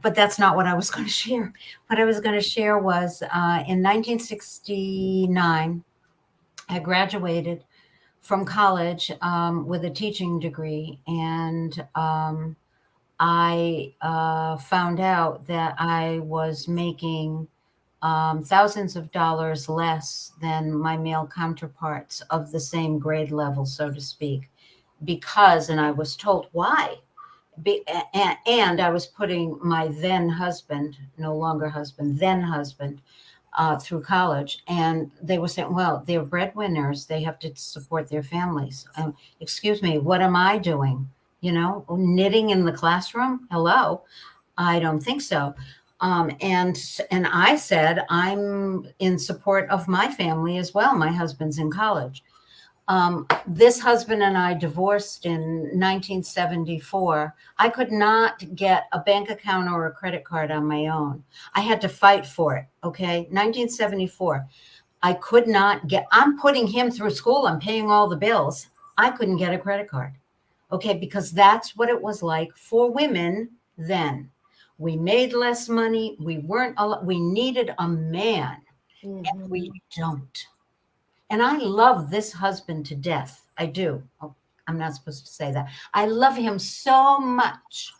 But that's not what I was going to share. What I was going to share was in 1969, I graduated from college with a teaching degree, and I found out that I was making thousands of dollars less than my male counterparts of the same grade level, so to speak, because, and I was told why. And I was putting my then husband, no longer husband, then husband, through college. And they were saying, well, they're breadwinners. They have to support their families. Excuse me, what am I doing? Knitting in the classroom? Hello. I don't think so. And I said, I'm in support of my family as well. My husband's in college. This husband and I divorced in 1974. I could not get a bank account or a credit card on my own. I had to fight for it. Okay. 1974. I could not get, I'm putting him through school. I'm paying all the bills. I couldn't get a credit card. Okay. Because that's what it was like for women then. We made less money. We needed a man, and we don't. And I love this husband to death. I do. Oh, I'm not supposed to say that. I love him so much.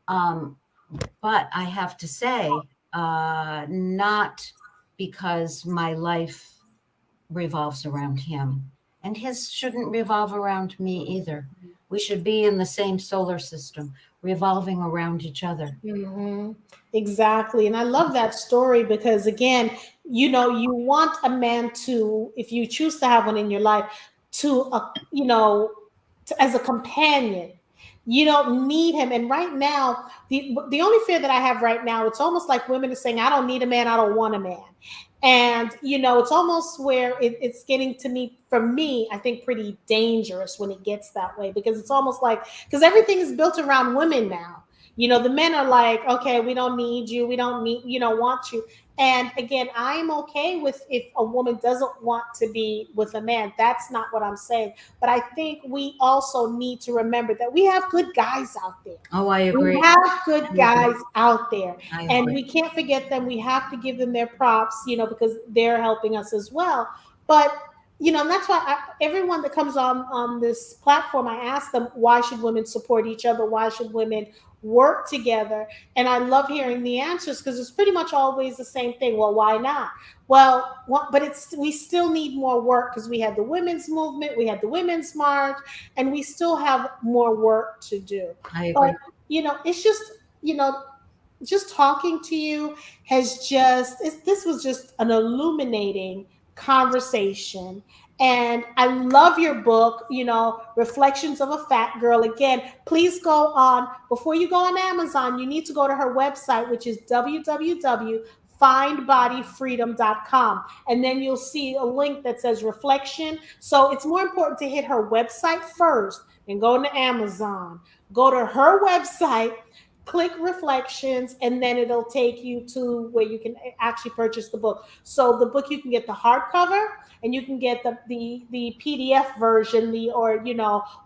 But I have to say, not because my life revolves around him. And his shouldn't revolve around me either. We should be in the same solar system, revolving around each other. Mm-hmm. Exactly. And I love that story because, again, you want a man to, if you choose to have one in your life, as a companion. You don't need him. And right now, the only fear that I have right now, it's almost like women are saying, I don't need a man, I don't want a man. And, it's almost where it's getting to me, for me, I think pretty dangerous when it gets that way, because it's almost like, because everything is built around women now. The men are like, okay, we don't need you. We don't need, want you. And again, I'm okay with if a woman doesn't want to be with a man. That's not what I'm saying. But I think we also need to remember that we have good guys out there. Oh, I agree. We have good guys out there. I And agree. we can't forget them. We have to give them their props, because they're helping us as well. But and that's why everyone that comes on this platform, I ask them, why should women support each other? Why should women work together. And I love hearing the answers because it's pretty much always the same thing. Well, why not? Well, but we still need more work because we had the women's movement, we had the women's march, and we still have more work to do. I But agree. it's just, just talking to you this was just an illuminating conversation. And I love your book, Reflections of a Fat Girl. Again, please go on, before you go on Amazon, you need to go to her website, which is www.findbodyfreedom.com. And then you'll see a link that says reflection. So it's more important to hit her website first and go to Amazon. Go to her website, click reflections, and then it'll take you to where you can actually purchase the book. So the book, you can get the hardcover, and you can get the PDF version,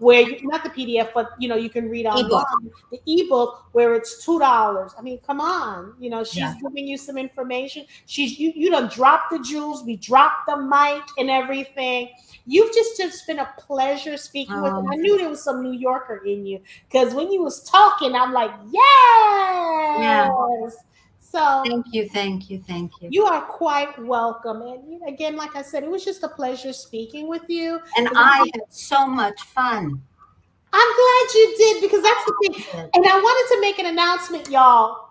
where not the PDF, but you can read online Ebook. the ebook, where it's $2. I mean, come on, she's Yeah. giving you some information. You done dropped the jewels, we dropped the mic and everything. You've just been a pleasure speaking with, and I knew there was some New Yorker in you, because when you was talking, I'm like, Yeah. yes. So Thank you. Thank you. Thank you. you are quite welcome. And again, like I said, it was just a pleasure speaking with you. And I had so much fun. I'm glad you did, because that's the thing. And I wanted to make an announcement, y'all.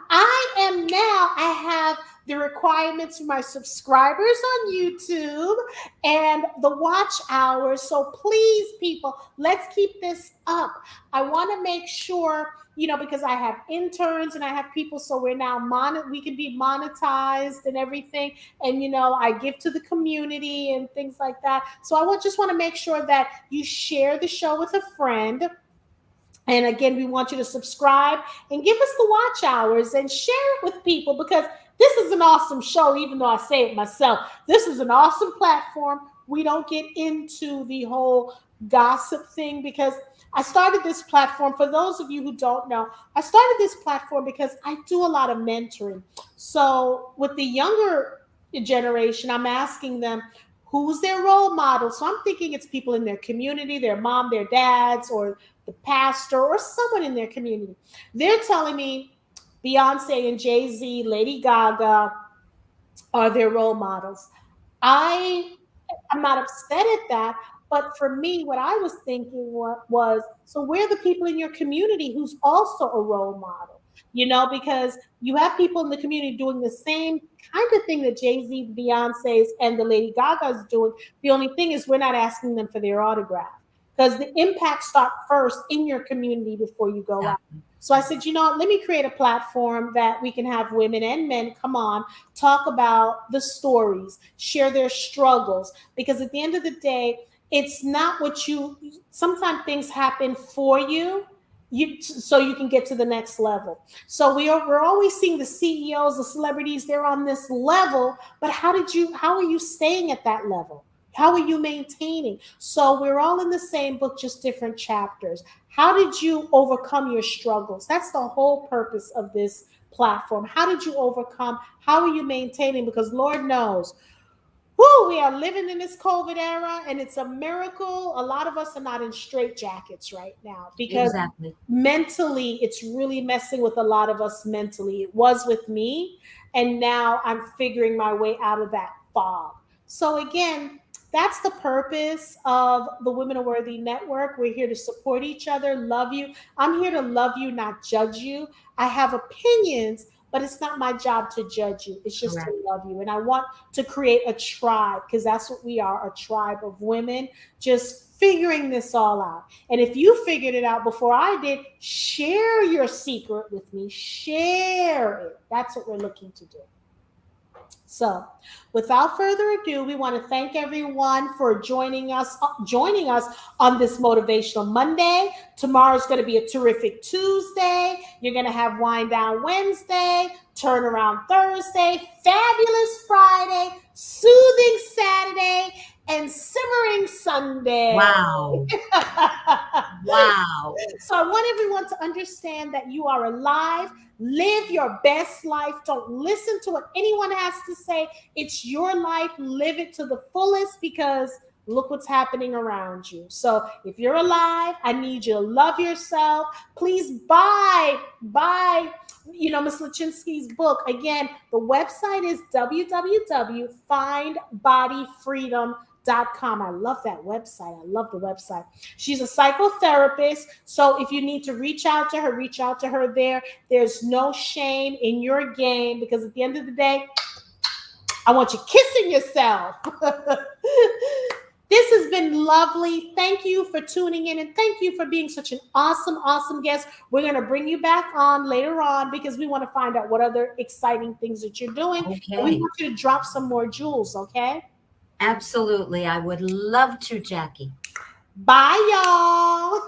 I have the requirements for my subscribers on YouTube and the watch hours. So please, people, let's keep this up. I want to make sure, because I have interns and I have people, so we're now we can be monetized and everything. And, I give to the community and things like that. So I just want to make sure that you share the show with a friend. And again, we want you to subscribe and give us the watch hours and share it with people, because this is an awesome show, even though I say it myself. This is an awesome platform. We don't get into the whole gossip thing, because I started this platform, for those of you who don't know, I started this platform because I do a lot of mentoring. So with the younger generation, I'm asking them, who's their role model? So I'm thinking it's people in their community, their mom, their dads, or the pastor, or someone in their community. They're telling me Beyonce and Jay-Z, Lady Gaga are their role models. I'm not upset at that, but for me, what I was thinking was, so where are the people in your community who's also a role model? Because you have people in the community doing the same kind of thing that Jay-Z, Beyonce's, and the Lady Gaga's doing. The only thing is, we're not asking them for their autograph, because the impact starts first in your community before you go out. So I said, let me create a platform that we can have women and men come on, talk about the stories, share their struggles. Because at the end of the day, it's not sometimes things happen for you, so you can get to the next level. So we're always seeing the CEOs, the celebrities, they're on this level, but how are you staying at that level? How are you maintaining? So we're all in the same book, just different chapters. How did you overcome your struggles? That's the whole purpose of this platform. How did you overcome? How are you maintaining? Because Lord knows, we are living in this COVID era, and it's a miracle. A lot of us are not in straitjackets right now, because mentally, it's really messing with a lot of us mentally. It was with me, and now I'm figuring my way out of that fog. So again, that's the purpose of the Women Are Worthy Network. We're here to support each other, love you. I'm here to love you, not judge you. I have opinions, but it's not my job to judge you. It's just to love you. And I want to create a tribe, because that's what we are, a tribe of women just figuring this all out. And if you figured it out before I did, share your secret with me. Share it. That's what we're looking to do. So, without further ado, we want to thank everyone for joining us on this Motivational Monday. Tomorrow's going to be a terrific Tuesday. You're going to have Wind Down Wednesday, Turnaround Thursday, Fabulous Friday, Soothing Saturday, and Simmering Sunday. Wow. Wow. So I want everyone to understand that you are alive. Live your best life. Don't listen to what anyone has to say. It's your life. Live it to the fullest, because look what's happening around you. So if you're alive, I need you to love yourself. Please buy, Miss Leshinsky's book. Again, the website is www.findbodyfreedom.com. I love that website. I love the website. She's a psychotherapist. So if you need to reach out to her there. There's no shame in your game, because at the end of the day, I want you kissing yourself. This has been lovely. Thank you for tuning in, and thank you for being such an awesome, awesome guest. We're going to bring you back on later on because we want to find out what other exciting things that you're doing. Okay. And we want you to drop some more jewels, okay? Absolutely. I would love to, Jackie. Bye, y'all.